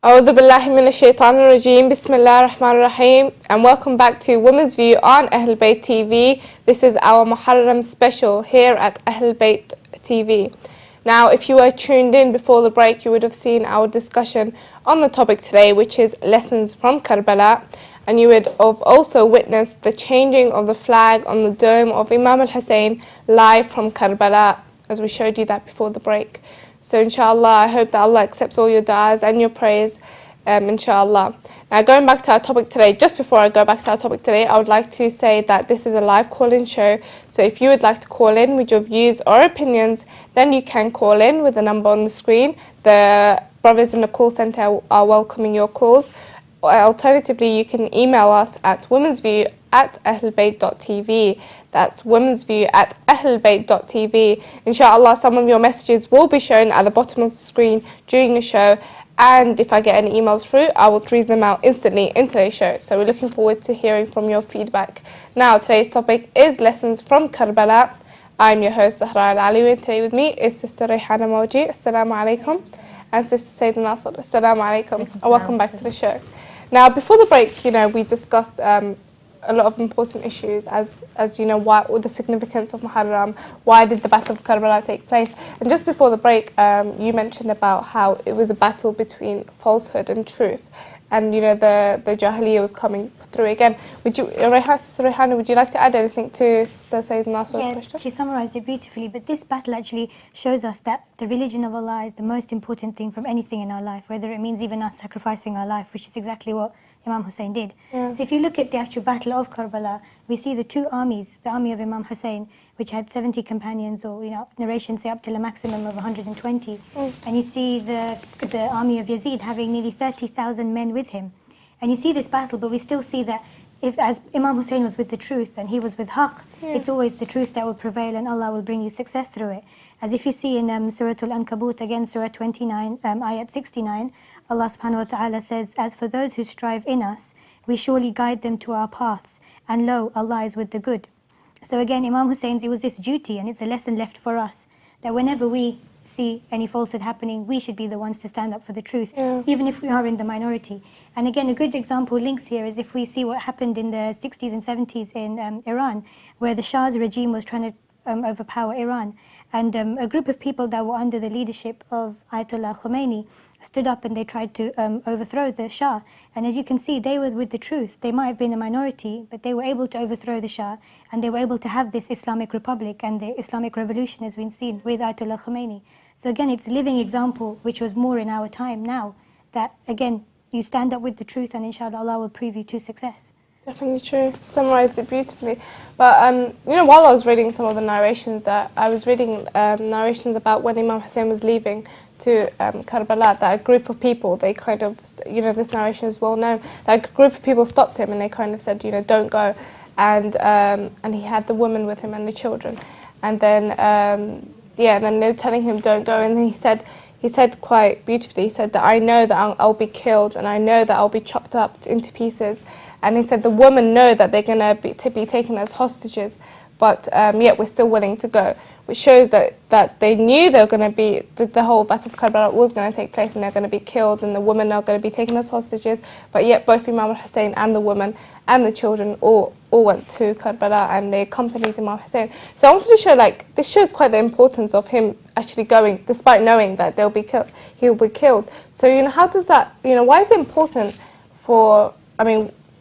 A'udhu billahi minash shaitanir rajeem. Bismillahir Rahmanir Rahim. And welcome back to Women's View on Ahlulbayt TV. This is our Muharram special here at Ahlulbayt TV. Now, if you were tuned in before the break, you would have seen our discussion on the topic today, which is lessons from Kerbala. And you would have also witnessed the changing of the flag on the dome of Imam al-Hussein live from Kerbala, as we showed you that before the break. So inshallah, I hope that Allah accepts all your du'as and your prayers, inshallah. Now going back to our topic today, just before I go back to our topic today, I would like to say that this is a live call-in show. So if you would like to call in with your views or opinions, then you can call in with the number on the screen. The brothers in the call centre are welcoming your calls. Alternatively, you can email us at womensview@ahlulbayt.tv. That's womensview@ahlulbayt.tv. Inshallah, some of your messages will be shown at the bottom of the screen during the show. And if I get any emails through, I will read them out instantly in today's show. So we're looking forward to hearing from your feedback. Now, today's topic is lessons from Kerbala. I'm your host, Zahra Al Alawi, and today with me is Sister Raihana Mawjee. Assalamu alaikum. And Sister Saida Nasser. Assalamu alaikum. And welcome back to the show. Now, before the break, we discussed a lot of important issues, as why, the significance of Muharram, why did the Battle of Kerbala take place? And just before the break, you mentioned about how it was a battle between falsehood and truth, and the Jahiliyyah was coming through again. Sister Raihana, would you like to add anything to Sister Saida Nasser's question? She summarised it beautifully, but this battle actually shows us that the religion of Allah is the most important thing from anything in our life, whether it means even us sacrificing our life, which is exactly what Imam Hussein did. Yeah. So if you look at the actual battle of Kerbala, we see the two armies, the army of Imam Hussein, which had 70 companions, or narrations say up till a maximum of 120, and you see the army of Yazid having nearly 30,000 men with him. And you see this battle, but we still see that as Imam Hussein was with the truth and he was with haqq, it's always the truth that will prevail and Allah will bring you success through it. As if you see in Surah Al-Ankabut, again Surah 29, ayat 69, Allah subhanahu wa ta'ala says, "As for those who strive in us, we surely guide them to our paths, and lo, Allah is with the good." So again, Imam Hussein's, it was this duty, and it's a lesson left for us, that whenever we see any falsehood happening, we should be the ones to stand up for the truth, even if we are in the minority. And again, a good example links here is if we see what happened in the 60s and 70s in Iran, where the Shah's regime was trying to overpower Iran. And a group of people that were under the leadership of Ayatollah Khomeini stood up and they tried to overthrow the Shah. And as you can see, they were with the truth. They might have been a minority, but they were able to overthrow the Shah, and they were able to have this Islamic Republic and the Islamic Revolution as we've seen with Ayatollah Khomeini. So again, it's a living example, which was more in our time now, that again, you stand up with the truth and inshallah Allah will prove you to success. Definitely true. Summarised it beautifully. But while I was reading some of the narrations, I was reading narrations about when Imam Hussein was leaving to Kerbala, that a group of people, they kind of, this narration is well known, that a group of people stopped him and they kind of said, don't go. And he had the woman with him and the children. And then, and then they were telling him, don't go. And he said quite beautifully, he said that I know that I'll be killed, and I know that I'll be chopped up into pieces. And he said the women know that they're going to be taken as hostages, but yet we're still willing to go, which shows that they knew they were going to be, the whole Battle of Kerbala was going to take place and they're going to be killed and the women are going to be taken as hostages, but yet both Imam Hussein and the women and the children all went to Kerbala and they accompanied Imam Hussein. So I wanted to show, this shows quite the importance of him actually going, despite knowing that he'll be killed. So, how does that, why is it important for,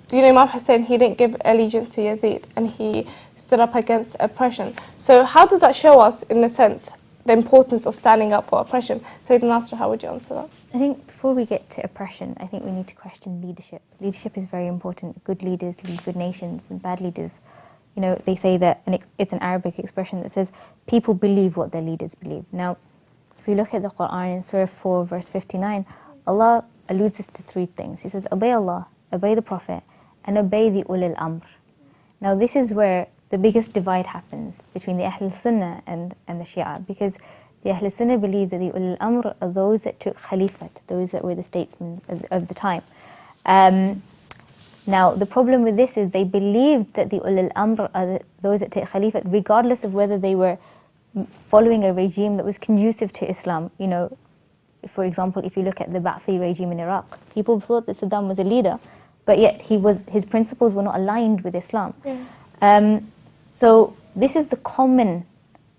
Imam Hussein, he didn't give allegiance to Yazid and he stood up against oppression. So how does that show us, in a sense, the importance of standing up for oppression? Saida Nasser, how would you answer that? I think before we get to oppression, I think we need to question leadership. Leadership is very important. Good leaders lead good nations, and bad leaders, they say that, and it's an Arabic expression that says, people believe what their leaders believe. Now, if you look at the Quran in Surah 4, verse 59, Allah alludes us to three things. He says, obey Allah, obey the Prophet, and obey the ulil amr. Now this is where the biggest divide happens between the Ahl Sunnah and the Shia, because the Ahl Sunnah believe that the ulil amr are those that took Khalifat, those that were the statesmen of the time. Now the problem with this is they believed that the ulil amr are those that take Khalifat regardless of whether they were following a regime that was conducive to Islam. for example, if you look at the Ba'athi regime in Iraq, people thought that Saddam was a leader, but yet his principles were not aligned with Islam. Yeah. So this is the common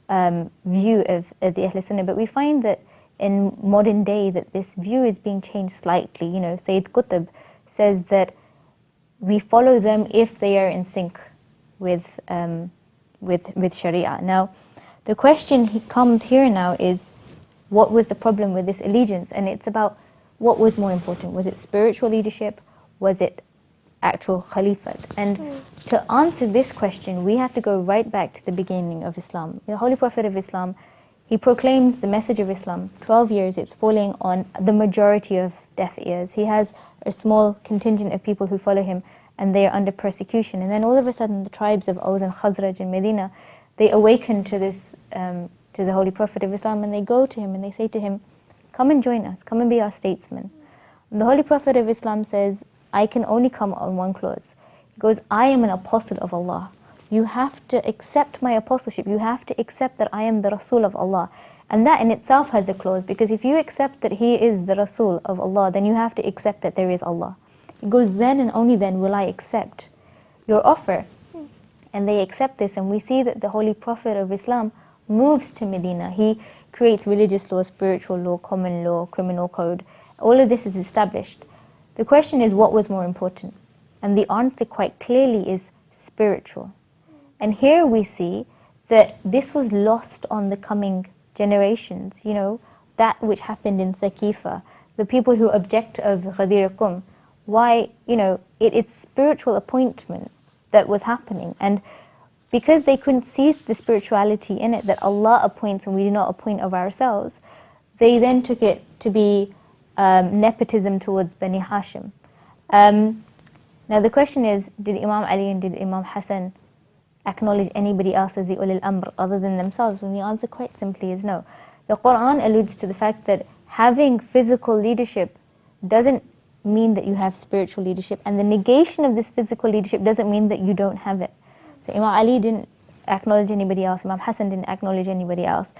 view of the Ahl Sunnah, but we find that in modern day that this view is being changed slightly. You know, Sayyid Qutb says that we follow them if they are in sync with Sharia. Now, the question comes here now is, what was the problem with this allegiance? And it's about what was more important. Was it spiritual leadership? Was it actual Khalifat? And to answer this question, we have to go right back to the beginning of Islam. The Holy Prophet of Islam, he proclaims the message of Islam. 12 years, it's falling on the majority of deaf ears. He has a small contingent of people who follow him, and they are under persecution. And then all of a sudden, the tribes of Aws and Khazraj in Medina, they awaken to this, to the Holy Prophet of Islam, and they go to him and they say to him, come and join us, come and be our statesman. And the Holy Prophet of Islam says, I can only come on one clause. He goes, I am an apostle of Allah. You have to accept my apostleship. You have to accept that I am the Rasul of Allah. And that in itself has a clause, because if you accept that he is the Rasul of Allah, then you have to accept that there is Allah. He goes, then and only then will I accept your offer. And they accept this, and we see that the Holy Prophet of Islam moves to Medina. He creates religious law, spiritual law, common law, criminal code. All of this is established. The question is, what was more important? And the answer quite clearly is spiritual. And here we see that this was lost on the coming generations, you know, that which happened in Thaqifa, the people who object of Ghadir Qum. Why, you know, it is spiritual appointment that was happening. And because they couldn't see the spirituality in it, that Allah appoints and we do not appoint of ourselves, they then took it to be nepotism towards Bani Hashim. Now the question is, did Imam Ali and did Imam Hassan acknowledge anybody else as the ulil amr other than themselves? And the answer quite simply is no. The Quran alludes to the fact that having physical leadership doesn't mean that you have spiritual leadership, and the negation of this physical leadership doesn't mean that you don't have it. So Imam Ali didn't acknowledge anybody else, Imam Hassan didn't acknowledge anybody else.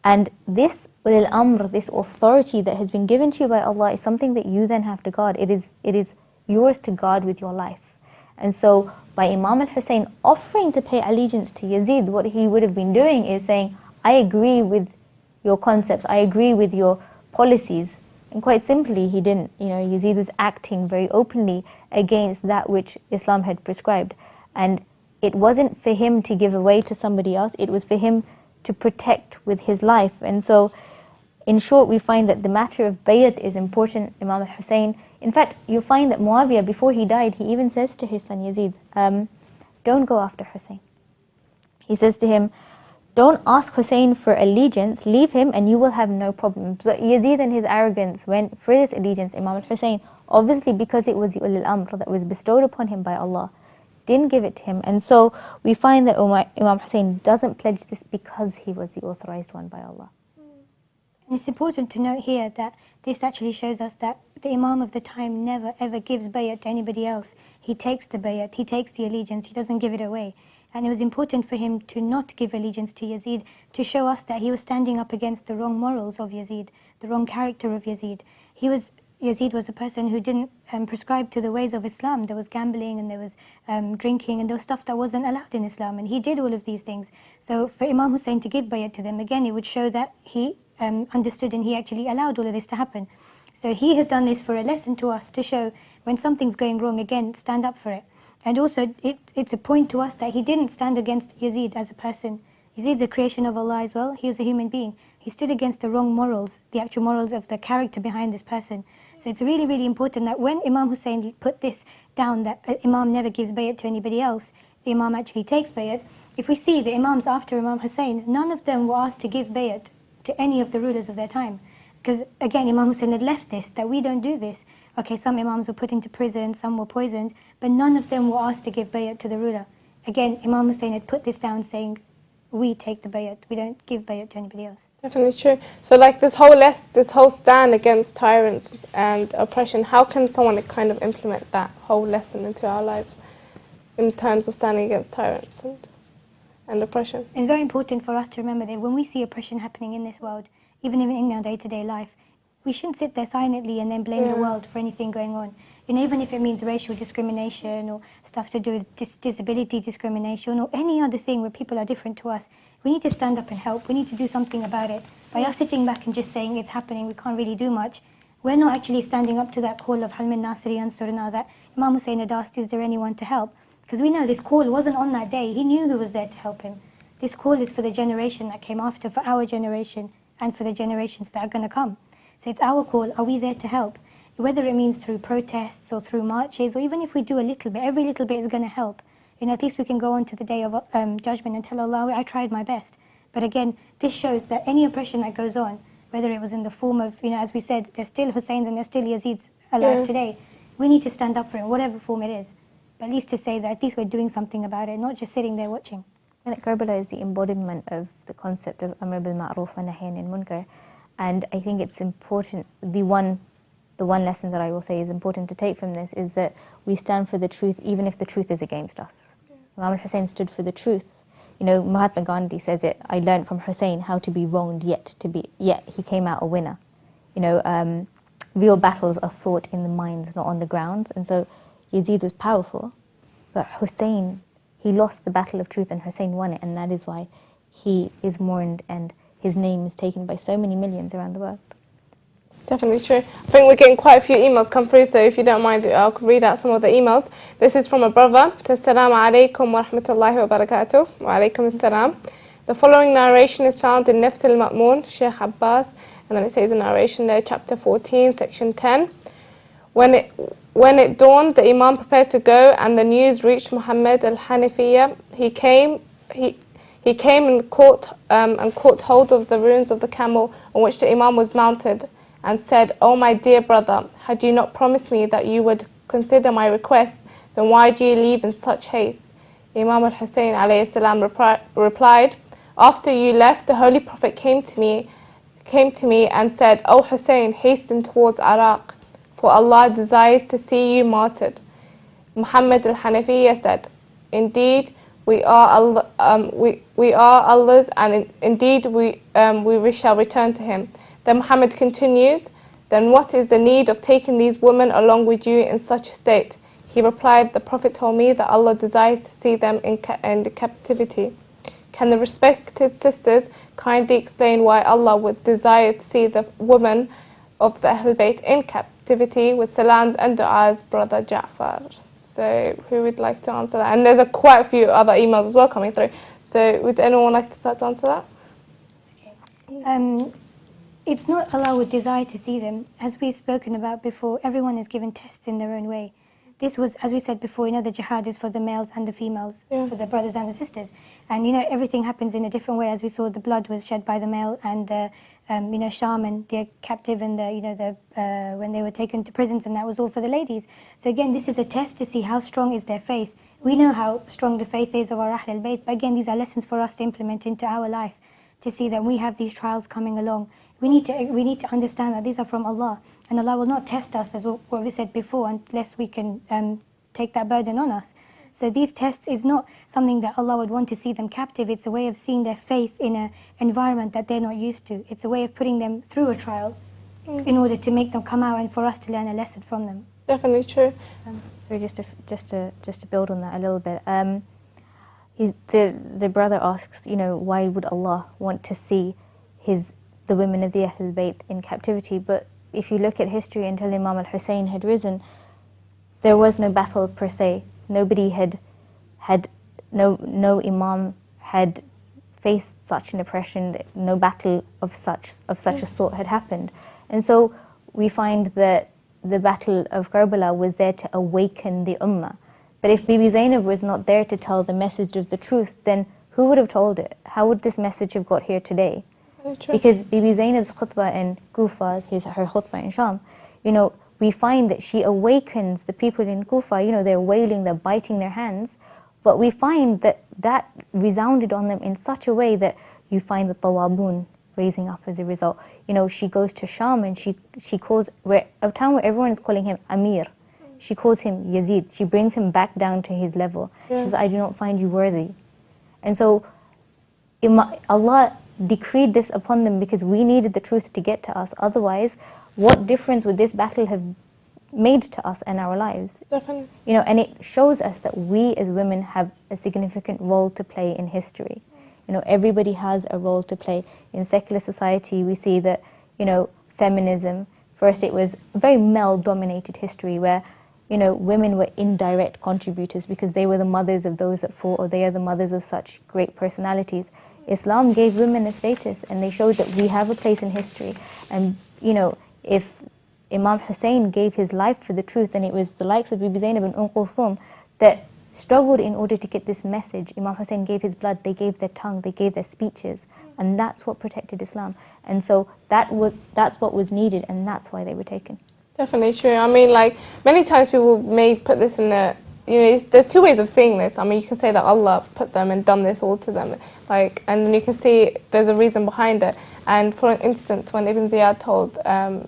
And this ulil amr, this authority that has been given to you by Allah, is something that you then have to guard. It is yours to guard with your life. And so by Imam al-Hussein offering to pay allegiance to Yazid, what he would have been doing is saying, I agree with your concepts, I agree with your policies. And quite simply, he didn't. You know, Yazid was acting very openly against that which Islam had prescribed. And it wasn't for him to give away to somebody else, it was for him to protect with his life. And so, in short, we find that the matter of bayat is important. Imam al-Hussein, in fact, you find that Muawiyah, before he died, he even says to his son Yazid, don't go after Hussein. He says to him, don't ask Hussein for allegiance, leave him and you will have no problem. So Yazid and his arrogance went for this allegiance. Imam al-Hussein, obviously because it was the ulil amr that was bestowed upon him by Allah, didn't give it to him. And so we find that Imam Hussein doesn't pledge this because he was the authorized one by Allah. And it's important to note here that this actually shows us that the Imam of the time never ever gives bayat to anybody else. He takes the bayat, he takes the allegiance, he doesn't give it away. And it was important for him to not give allegiance to Yazid, to show us that he was standing up against the wrong morals of Yazid, the wrong character of Yazid. Yazid was a person who didn't prescribe to the ways of Islam. There was gambling and there was drinking and there was stuff that wasn't allowed in Islam, and he did all of these things. So for Imam Hussein to give bayat to them, again, it would show that he understood and he actually allowed all of this to happen. So he has done this for a lesson to us, to show when something's going wrong, again, stand up for it. And also, it's a point to us that he didn't stand against Yazid as a person. Yazid's a creation of Allah as well. He was a human being. He stood against the wrong morals, the actual morals of the character behind this person. So it's really, really important that when Imam Hussein put this down, that Imam never gives bayat to anybody else, the Imam actually takes bayat. If we see the Imams after Imam Hussein, none of them were asked to give bayat to any of the rulers of their time. Because again, Imam Hussein had left this, that we don't do this. Okay, some Imams were put into prison, some were poisoned, but none of them were asked to give bayat to the ruler. Again, Imam Hussein had put this down saying, we take the bayat, we don't give bayat to anybody else. Definitely true. So like this whole stand against tyrants and oppression, how can someone kind of implement that whole lesson into our lives in terms of standing against tyrants and oppression? It's very important for us to remember that when we see oppression happening in this world, even in our day-to-day life, we shouldn't sit there silently and then blame the world for anything going on. You know, even if it means racial discrimination or stuff to do with disability discrimination or any other thing where people are different to us, we need to stand up and help. We need to do something about it. By us sitting back and just saying it's happening, we can't really do much. We're not actually standing up to that call of Hal min Nasiri Ansurna that Imam Hussein had asked, is there anyone to help? Because we know this call wasn't on that day. He knew who was there to help him. This call is for the generation that came after, for our generation and for the generations that are going to come. So it's our call. Are we there to help? Whether it means through protests or through marches, or even if we do a little bit, every little bit is going to help. You know, at least we can go on to the day of judgment and tell Allah, I tried my best. But again, this shows that any oppression that goes on, whether it was in the form of, you know, as we said, there's still Husseins and there's still Yazids alive today. We need to stand up for it, whatever form it is. But at least to say that at least we're doing something about it, not just sitting there watching. And that Kerbala is the embodiment of the concept of Amr bil Ma'ruf wa Nahy anil Munkar. And I think it's important, the one lesson that I will say is important to take from this is that we stand for the truth even if the truth is against us. Imam al-Hussein stood for the truth. You know, Mahatma Gandhi says it, I learned from Hussein how to be wronged yet he came out a winner. You know, real battles are fought in the minds, not on the grounds. And so Yazid was powerful, but Hussein, he lost the battle of truth and Hussein won it, and that is why he is mourned and his name is taken by so many millions around the world. Definitely true. I think we're getting quite a few emails come through, so if you don't mind, I'll read out some of the emails. This is from a brother. It says, Assalamu alaikum wa rahmatullahi wa barakatuh. Wa alaikum assalam. The following narration is found in Nafs al-Ma'mun, Sheikh Abbas, and then it says a narration there, chapter 14, section 10. When it dawned, the Imam prepared to go, and the news reached Muhammad al-Hanifiyya. He came and caught hold of the ruins of the camel on which the Imam was mounted, and said, "Oh my dear brother, had you not promised me that you would consider my request, then why do you leave in such haste?" Imam al-Hussein alayhi salam replied, "After you left, the Holy Prophet came to me and said, 'O Hussein, hasten towards Iraq, for Allah desires to see you martyred.'" Muhammad al-Hanifiyya said, "Indeed, we are Allah's, and indeed we shall return to Him." Then Muhammad continued, "Then what is the need of taking these women along with you in such a state?" He replied, "The Prophet told me that Allah desires to see them in captivity. Can the respected sisters kindly explain why Allah would desire to see the women of the Ahlulbayt in captivity? With salams and du'as, brother Ja'far." So who would like to answer that? And there's quite a few other emails as well coming through. So would anyone like to start to answer that? It's not Allah would desire to see them. As we've spoken about before, everyone is given tests in their own way. This was, as we said before, you know, the jihad is for the males and the females, for the brothers and the sisters. And, you know, everything happens in a different way. As we saw, the blood was shed by the male, and the, you know, shaman, the captive, and the, you know, when they were taken to prisons, and that was all for the ladies. So again, this is a test to see how strong is their faith. We know how strong the faith is of our Ahlulbayt, but again, these are lessons for us to implement into our life, to see that we have these trials coming along. We need to understand that these are from Allah, and Allah will not test us, as what we said before, unless we can take that burden on us. So these tests is not something that Allah would want to see them captive. It's a way of seeing their faith in an environment that they're not used to. It's a way of putting them through a trial in order to make them come out and for us to learn a lesson from them. Definitely true. Sorry, just to build on that a little bit. The brother asks, you know, why would Allah want to see the women of the Ahlulbayt in captivity? But if you look at history, until Imam al-Hussein had risen, there was no battle per se. Nobody no Imam had faced such an oppression. No battle of such a sort had happened. And so we find that the battle of Kerbala was there to awaken the ummah. But if Bibi Zainab was not there to tell the message of the truth, then who would have told it? How would this message have got here today? Because Bibi Zainab's khutbah in Kufa, her khutbah in Sham, you know, we find that she awakens the people in Kufa. You know, they're wailing, they're biting their hands, but we find that resounded on them in such a way that you find the Tawabun raising up as a result. You know, she goes to Sham and she calls, a town where everyone is calling him Amir, she calls him Yazid. She brings him back down to his level. She says, "I do not find you worthy." And so Allah decreed this upon them because we needed the truth to get to us. Otherwise, what difference would this battle have made to us and our lives? Definitely. You know, and it shows us that we as women have a significant role to play in history. You know, everybody has a role to play. In secular society, we see that, you know, feminism, first it was a very male-dominated history where, you know, women were indirect contributors because they were the mothers of those that fought, or they are the mothers of such great personalities. Islam gave women a status, and they showed that we have a place in history. And, you know, if Imam Hussein gave his life for the truth, and it was the likes of Bibi Zainab and Kulthum that struggled in order to get this message. Imam Hussein gave his blood, they gave their tongue, they gave their speeches, and that's what protected Islam. And so that's what was needed, and that's why they were taken. Definitely true. I mean, like, many times people may put this in a, you know, there's two ways of seeing this. I mean, you can say that Allah put them and done this all to them, like, and then you can see there's a reason behind it. And for instance, when Ibn Ziyad told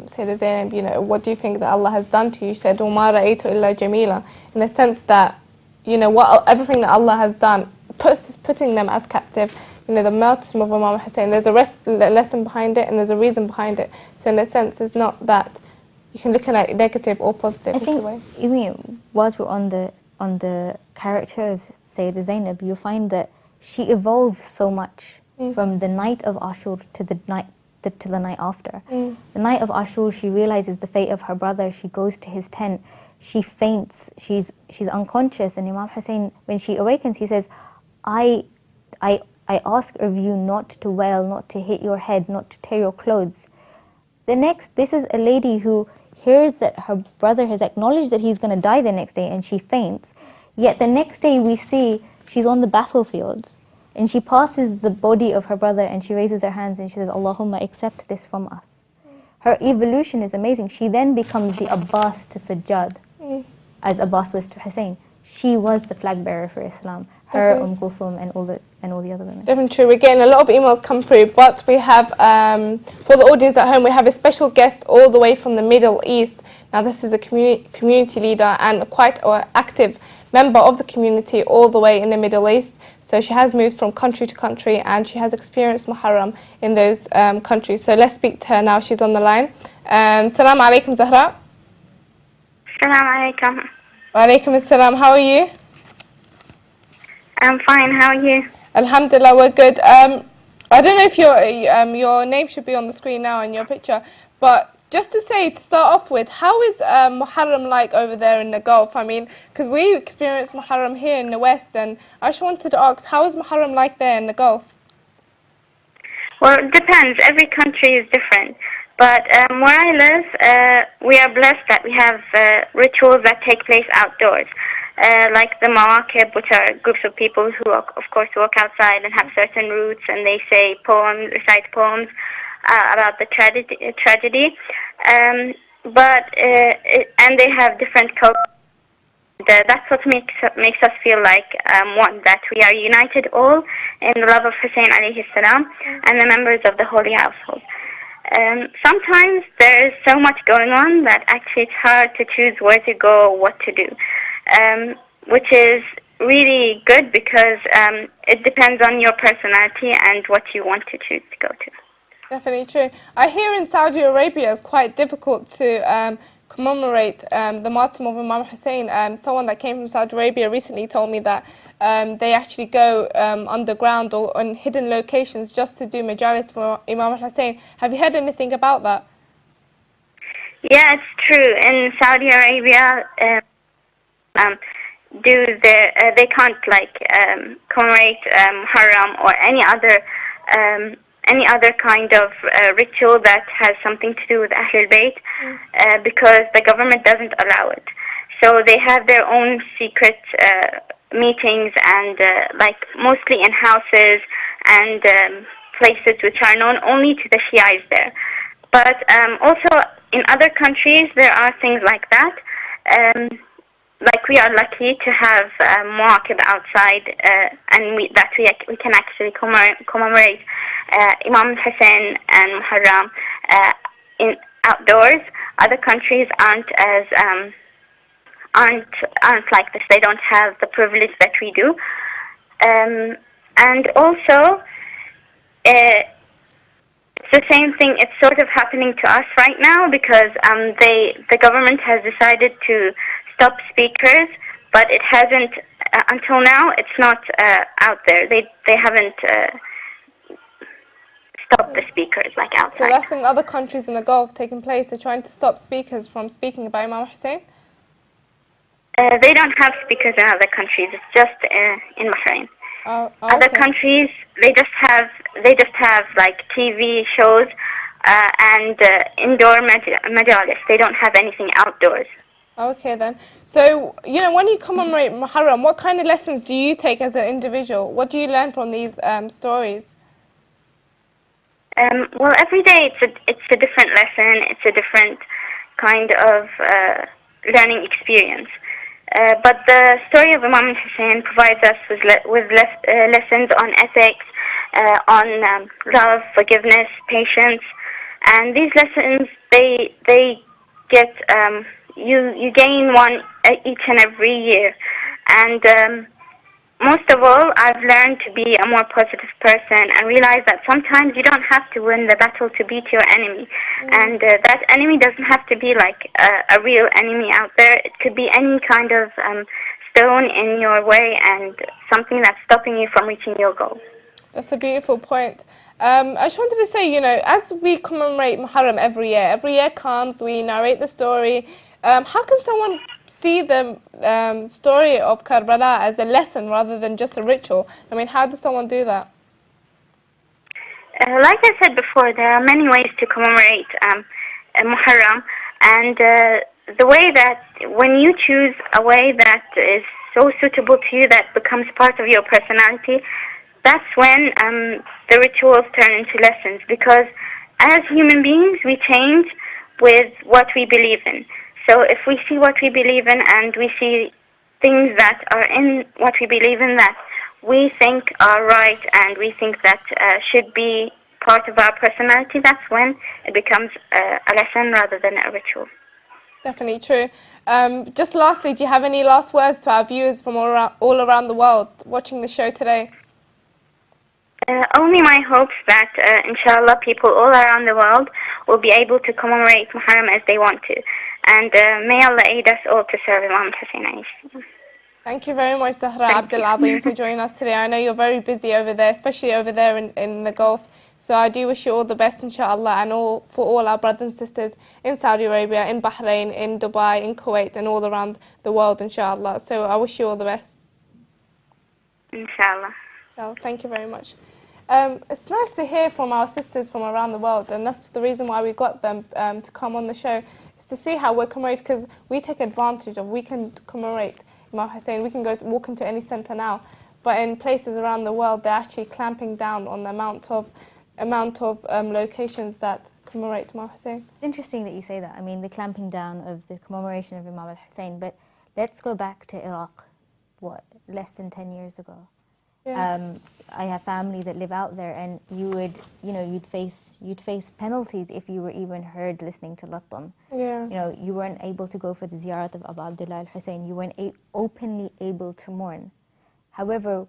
Saida Zainab, you know, what do you think that Allah has done to you? She said, وَمَا رَأَيْتُ إِلَّا جَمِيلًا, in the sense that, you know, everything that Allah has done, putting them as captive, you know, the martyrdom of Imam Hussein, there's a lesson behind it, and there's a reason behind it. So in a sense, it's not that you can look at it negative or positive. I think, even whilst we're on the character of Sayyida Zainab, you'll find that she evolved so much from the night of Ashur to the night after. The night of Ashur, she realizes the fate of her brother. She goes to his tent. She faints. She's unconscious. And Imam Hussein, when she awakens, he says, I ask of you not to wail, not to hit your head, not to tear your clothes. This is a lady who hears that her brother has acknowledged that he's going to die the next day, and she faints. Yet the next day we see she's on the battlefields, and she passes the body of her brother, and she raises her hands and she says, Allahumma, accept this from us. Her evolution is amazing. She then becomes the Abbas to Sajjad, as Abbas was to Hussein. She was the flag bearer for Islam. Her, Kulthum, and all the other women. Definitely true. We're getting a lot of emails come through, but we have, for the audience at home, we have a special guest all the way from the Middle East. Now, this is a community leader and quite an active member of the community all the way in the Middle East. So she has moved from country to country, and she has experienced Muharram in those countries. So let's speak to her now. She's on the line. Salam alaikum, Zahra. Salam alaikum. Wa alaikum assalam. How are you? I'm fine. How are you? Alhamdulillah, we're good. I don't know if your name should be on the screen now and your picture, but just to say, to start off with, how is Muharram like over there in the Gulf? I mean, because we experience Muharram here in the West, and I just wanted to ask, how is Muharram like there in the Gulf? Well, it depends. Every country is different. But where I live, we are blessed that we have rituals that take place outdoors. Like the Mawakib, which are groups of people who, of course, walk outside and have certain routes, and they say poems, recite poems about the tragedy. And they have different cultures. That's what makes us feel like one, that we are united all in the love of Hussein alayhi salam and the members of the holy household. Sometimes there is so much going on that actually it's hard to choose where to go or what to do. Which is really good because it depends on your personality and what you want to choose to go to. Definitely true. I hear in Saudi Arabia it's quite difficult to commemorate the martyrdom of Imam Hussein. Someone that came from Saudi Arabia recently told me that they actually go underground or on hidden locations just to do majalis for Imam Hussein. Have you heard anything about that? Yeah, it's true. In Saudi Arabia, they can't commemorate Muharram or any other kind of ritual that has something to do with Ahlulbayt because the government doesn't allow it. So they have their own secret meetings and mostly in houses and places which are known only to the Shiites there. But also in other countries there are things like that. Like we are lucky to have Mawakib outside, and we can actually commemorate Imam Hussein and Muharram in outdoors. Other countries aren't like this. They don't have the privilege that we do. And also, the same thing. It's sort of happening to us right now because the government has decided to stop speakers, but it hasn't until now. It's not out there. They haven't stopped the speakers like outside. So that's in other countries in the Gulf taking place. They're trying to stop speakers from speaking about Imam Hussein. They don't have speakers in other countries. It's just in Bahrain. Oh, Other okay. countries, they just have like TV shows and indoor majalis. They don't have anything outdoors. Okay then. So, you know, when you commemorate Muharram, what kind of lessons do you take as an individual? What do you learn from these stories? Well, every day it's a different lesson. It's a different kind of learning experience. But the story of Imam Hussein provides us with lessons on ethics, on love, forgiveness, patience, and these lessons they get you gain one each and every year. And most of all, I've learned to be a more positive person and realize that sometimes you don't have to win the battle to beat your enemy. And that enemy doesn't have to be like a real enemy out there. It could be any kind of stone in your way and something that's stopping you from reaching your goal. That's a beautiful point. I just wanted to say, you know, as we commemorate Muharram every year comes, we narrate the story. How can someone see the story of Kerbala as a lesson rather than just a ritual? I mean, how does someone do that? Like I said before, there are many ways to commemorate Muharram, and the way that when you choose a way that is so suitable to you that becomes part of your personality, that's when the rituals turn into lessons, because as human beings we change with what we believe in. So if we see what we believe in and we see things that are in what we believe in that we think are right and we think that should be part of our personality, that's when it becomes a lesson rather than a ritual. Definitely true. Just lastly, do you have any last words to our viewers from all around the world watching the show today? Only my hopes that, inshallah, people all around the world will be able to commemorate Muharram as they want to. And may Allah aid us all to serve Imam Hussein. Thank you very much, Zahra Abdul Azim, for joining us today. I know you're very busy over there, especially over there in the Gulf. So I do wish you all the best, inshallah, and for all our brothers and sisters in Saudi Arabia, in Bahrain, in Dubai, in Kuwait, and all around the world, inshallah. So I wish you all the best. Inshallah. So thank you very much. It's nice to hear from our sisters from around the world, and that's the reason why we got them to come on the show, is to see how we're commemorating, because we take advantage of, we can commemorate Imam Hussein, we can go to walk into any centre now, but in places around the world they're actually clamping down on the amount of locations that commemorate Imam Hussein. It's interesting that you say that. I mean, the clamping down of the commemoration of Imam al-Hussein, but let's go back to Iraq, what, less than 10 years ago. Yeah. I have family that live out there, and you'd face penalties if you were even heard listening to Lattam. Yeah. You know, you weren't able to go for the ziyarat of Abu Abdullah al-Hussein. You weren't openly able to mourn. However,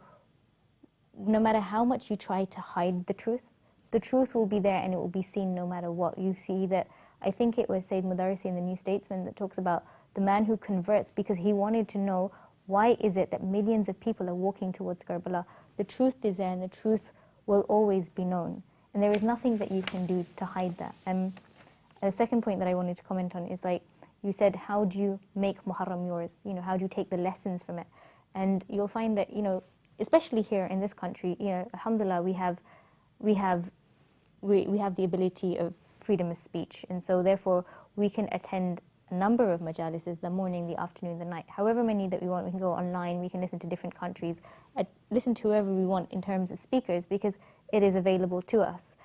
no matter how much you try to hide the truth will be there, and it will be seen no matter what. You see that, I think it was Sayyid Mudarrisi in the New Statesman that talks about the man who converts because he wanted to know, why is it that millions of people are walking towards Kerbala? The truth is there, and the truth will always be known. And there is nothing that you can do to hide that. And the second point that I wanted to comment on is, like you said, how do you make Muharram yours? You know, how do you take the lessons from it? And you'll find that, you know, especially here in this country, you know, alhamdulillah, we have the ability of freedom of speech, and so therefore we can attend a number of majalises, the morning, the afternoon, the night, however many that we want. We can go online, we can listen to different countries, listen to whoever we want in terms of speakers, because it is available to us.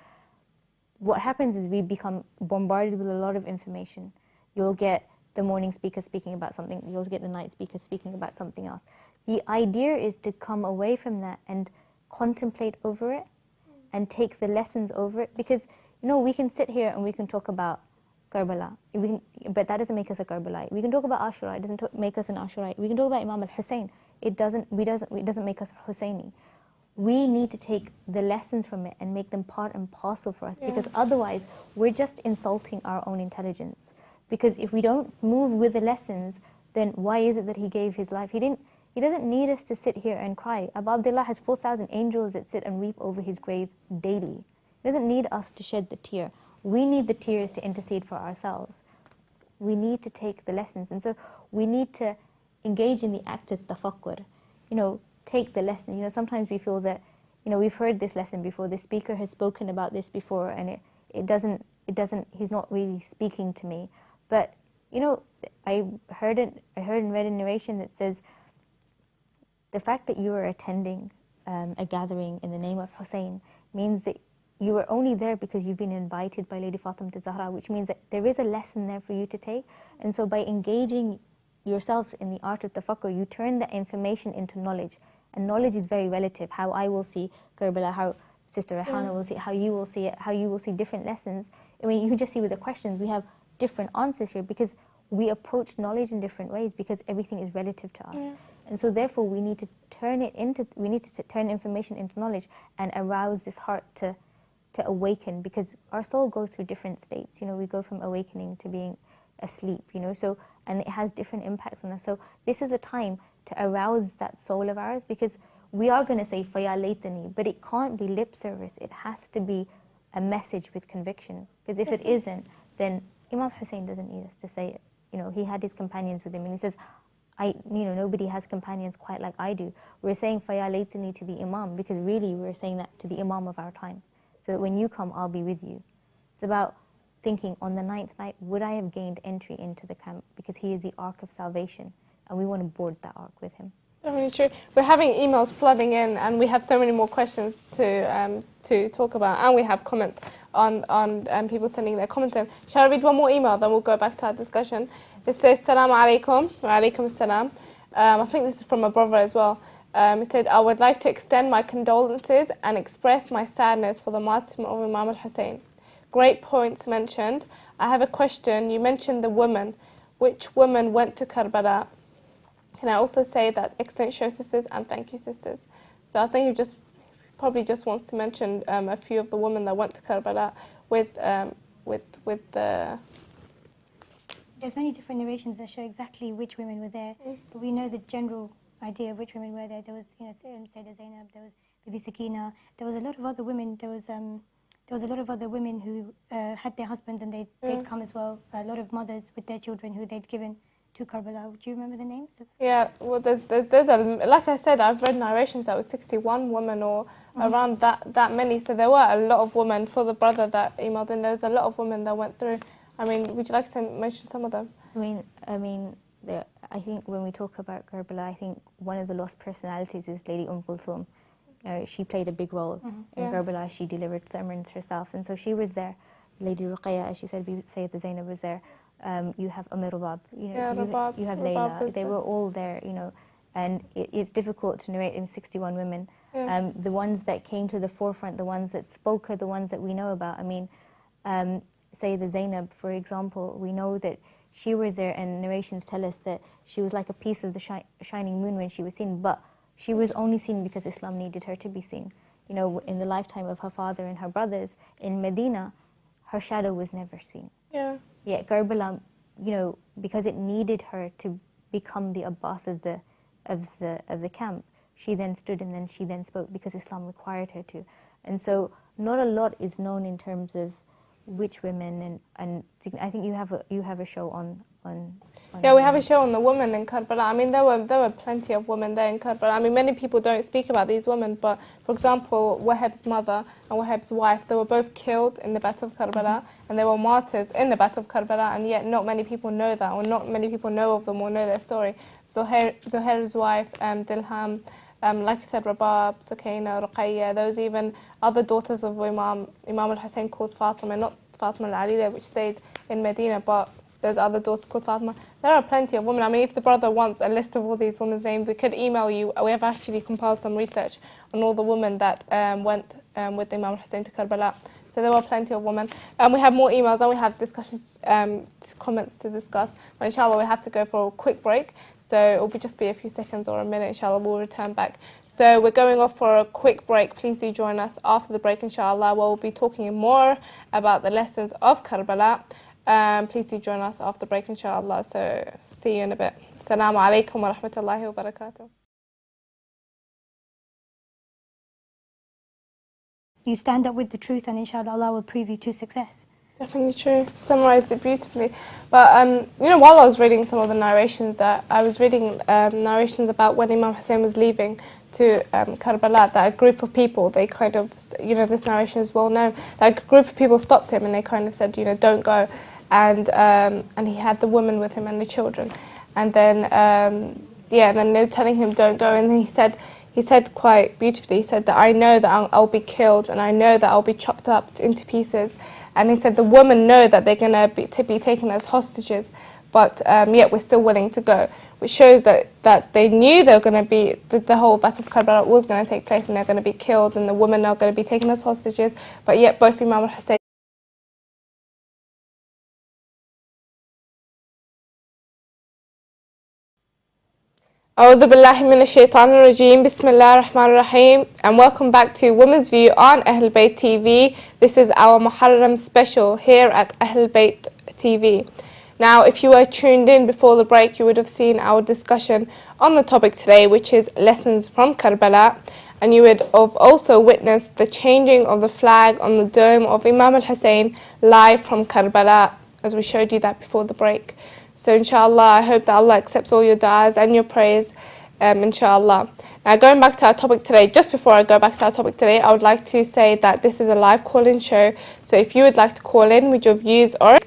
What happens is we become bombarded with a lot of information. You'll get the morning speaker speaking about something, you'll get the night speaker speaking about something else. The idea is to come away from that and contemplate over it and take the lessons over it, because, you know, we can sit here and we can talk about Kerbala, but that doesn't make us a Kerbalite. We can talk about Ashura, it doesn't make us an Ashurite. We can talk about Imam al-Hussein, it doesn't make us Husseini. we need to take the lessons from it and make them part and parcel for us, because otherwise we're just insulting our own intelligence. Because if we don't move with the lessons, then why is it that he gave his life? He doesn't need us to sit here and cry. Abu Abdullah has 4,000 angels that sit and weep over his grave daily. He doesn't need us to shed the tear. We need the tears to intercede for ourselves. We need to take the lessons. And so we need to engage in the act of tafakkur. Take the lesson. Sometimes we feel that, we've heard this lesson before. The speaker has spoken about this before, and he's not really speaking to me. But, I heard and read a narration that says, the fact that you are attending a gathering in the name of Hussein means that you are only there because you've been invited by Lady Fatima Zahra, which means that there is a lesson there for you to take. And so by engaging yourselves in the art of tafakkur, you turn that information into knowledge. And knowledge is very relative. How I will see Kerbala, how Sister Raihana will see it, how you will see it, how you will see different lessons. I mean, you can just see with the questions, we have different answers here because we approach knowledge in different ways, because everything is relative to us. And so therefore we need to turn information into knowledge and arouse this heart to awaken, because our soul goes through different states. We go from awakening to being asleep, and it has different impacts on us. So this is a time to arouse that soul of ours, because we are going to say فَيَا لَيْتَنِي, but it can't be lip service. It has to be a message with conviction, because if it isn't, then Imam Hussein doesn't need us to say it. He had his companions with him, and he says, nobody has companions quite like I do. We're saying فَيَا لَيْتَنِي to the Imam, because really we're saying that to the Imam of our time, so that when you come, I'll be with you. It's about thinking, on the 9th night, would I have gained entry into the camp, because he is the Ark of Salvation, and we want to board that Ark with him. Definitely true. We're having emails flooding in, and we have so many more questions to talk about, and we have comments on people sending their comments in. Shall I read one more email, then we'll go back to our discussion? It says, Assalamu alaikum, wa alaikum assalam. I think this is from a brother as well. It said, I would like to extend my condolences and express my sadness for the martyrdom of Imam al-Hussein. Great points mentioned. I have a question. You mentioned the woman. Which woman went to Kerbala? Can I also say that excellent show, sisters, and thank you, sisters. So I think he probably just wants to mention a few of the women that went to Kerbala with the... There's many different narrations that show exactly which women were there, but we know the general idea of which women were there. There was, Saida Zainab, there was Bibi Sakina, there was a lot of other women. There was a lot of other women who had their husbands and they'd come as well. A lot of mothers with their children who they'd given to Kerbala. Do you remember the names? Yeah, well, there's like I said, I've read narrations that was 61 women or around that many. So there were a lot of women. For the brother that emailed in, there was a lot of women that went through. I mean, would you like to mention some of them? I think when we talk about Kerbala, I think one of the lost personalities is Lady Kulthum. She played a big role in Kerbala. She delivered sermons herself, and so she was there. Lady Ruqayya, as she said, Sayyida Zainab was there. You have Rabab, you have Layla. They were all there, and it's difficult to narrate in 61 women. The ones that came to the forefront, the ones that spoke, are the ones that we know about. I mean, Sayyida Zainab, for example, we know that she was there, and narrations tell us that she was like a piece of the shining moon when she was seen, but she was only seen because Islam needed her to be seen. In the lifetime of her father and her brothers in Medina, her shadow was never seen. Yeah, Kerbala, because it needed her to become the Abbas of the camp, she then stood and then she then spoke because Islam required her to. And so not a lot is known in terms of which women, and I think you have a show on yeah, we have a show on the women in Kerbala. I mean, there were plenty of women there in Kerbala. I mean, many people don't speak about these women, but for example, Wahhab's mother and Wahhab's wife, they were both killed in the Battle of Kerbala, and they were martyrs in the Battle of Kerbala, and yet not many people know that, or not many people know of them or know their story. Zuhair's wife, Dilham, like I said, Rabab, Sukaina, Ruqayya, those even other daughters of Imam al-Hussein called Fatima, not Fatima al-Alila, which stayed in Medina, but there's other daughters called Fatima. There are plenty of women. I mean, if the brother wants a list of all these women's names, we could email you. We have actually compiled some research on all the women that went with Imam al-Hussein to Kerbala. So So there were plenty of women. We have more emails and we have discussions, comments to discuss. But inshallah, we have to go for a quick break. So it will just be a few seconds or a minute. Inshallah, we'll return back. So we're going off for a quick break. Please do join us after the break, inshallah. We'll be talking more about the lessons of Kerbala. Please do join us after the break, inshallah. So see you in a bit. Assalamu alaikum wa rahmatullahi wa barakatuh. You stand up with the truth and inshallah Allah will prove you to success. Definitely true. Summarised it beautifully. But, while I was reading some of the narrations, I was reading narrations about when Imam Hussein was leaving to Kerbala, that a group of people, they kind of, this narration is well known, that a group of people stopped him and they kind of said, don't go. And he had the woman with him and the children. And then, and then they were telling him, don't go. And he said quite beautifully, he said that I know that I'll be killed and I know that I'll be chopped up into pieces. And he said the women know that they're going to be taken as hostages, but yet we're still willing to go, which shows that they knew they were going to be, the whole Battle of Kerbala was going to take place and they're going to be killed and the women are going to be taken as hostages, but yet both Imam al-Hussein A'udhu billahi minash shaitanir rajeem. Bismillahir Rahmanir Rahim. And welcome back to Women's View on Ahlulbayt TV. This is our Muharram special here at Ahlulbayt TV. Now, if you were tuned in before the break, you would have seen our discussion on the topic today, which is lessons from Kerbala. And you would have also witnessed the changing of the flag on the dome of Imam al-Hussein live from Kerbala, as we showed you that before the break. So inshallah, I hope that Allah accepts all your du'as and your prayers, inshallah. Now going back to our topic today, just before I go back to our topic today, I would like to say that this is a live call-in show. So if you would like to call in with your views, or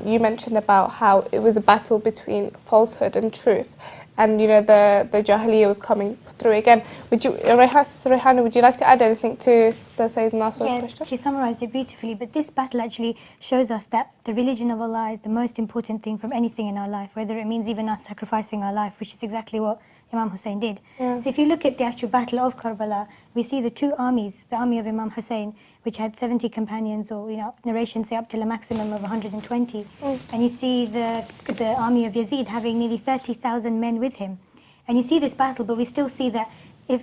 you mentioned about how it was a battle between falsehood and truth. And the Jahiliyyah was coming through again. Sister Raihana, would you like to add anything to Sister Saida Nasser's question? She summarised it beautifully, but this battle actually shows us that the religion of Allah is the most important thing from anything in our life, whether it means even us sacrificing our life, which is exactly what Imam Hussein did. Yeah. So if you look at the actual battle of Kerbala, we see the two armies, the army of Imam Hussein, which had 70 companions, or narrations say up till a maximum of 120. And you see the army of Yazid having nearly 30,000 men with him. And you see this battle, but we still see that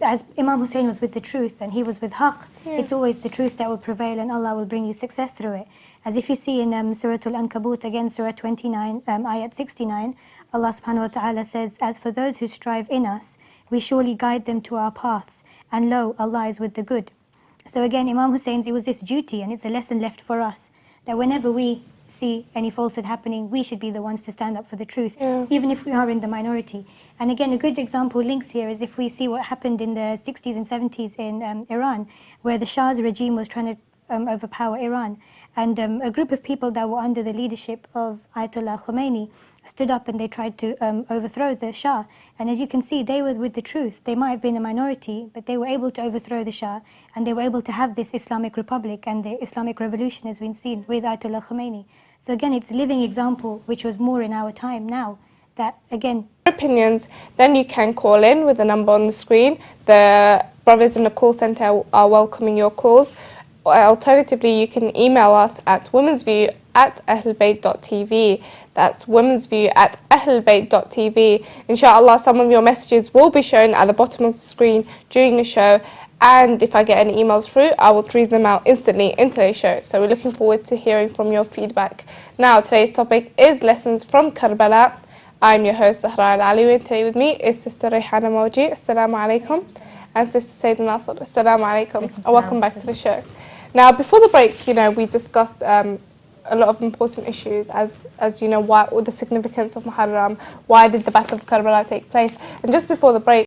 as Imam Hussein was with the truth and he was with haqq, it's always the truth that will prevail and Allah will bring you success through it. As if you see in Surah Al-Ankabut, again Surah 29, ayat 69, Allah subhanahu wa ta'ala says, as for those who strive in us, we surely guide them to our paths, and lo, Allah is with the good. So again, Imam Hussein's, it was this duty, and it's a lesson left for us, that whenever we see any falsehood happening, we should be the ones to stand up for the truth, even if we are in the minority. And again, a good example links here is if we see what happened in the 60s and 70s in Iran, where the Shah's regime was trying to overpower Iran. And a group of people that were under the leadership of Ayatollah Khomeini stood up and they tried to overthrow the Shah. And as you can see, they were with the truth. They might have been a minority, but they were able to overthrow the Shah, and they were able to have this Islamic Republic and the Islamic Revolution as we've seen with Ayatollah Khomeini. So again, it's a living example, which was more in our time now, that again... opinions, then you can call in with the number on the screen. The brothers in the call centre are welcoming your calls. Alternatively, you can email us at womensview@ahlulbayt.tv. That's womensview@ahlulbayt.tv. Inshallah, some of your messages will be shown at the bottom of the screen during the show. And if I get any emails through, I will read them out instantly in today's show. So we're looking forward to hearing from your feedback. Now, today's topic is lessons from Kerbala. I'm your host, Zahra Al Alawi, and today with me is Sister Raihana Mawjee. Assalamu alaikum. And Sister Saida Nasser. Assalamu alaikum. And welcome back to the show. Now, before the break, we discussed a lot of important issues, as why, the significance of Muharram, why did the Battle of Kerbala take place, and just before the break,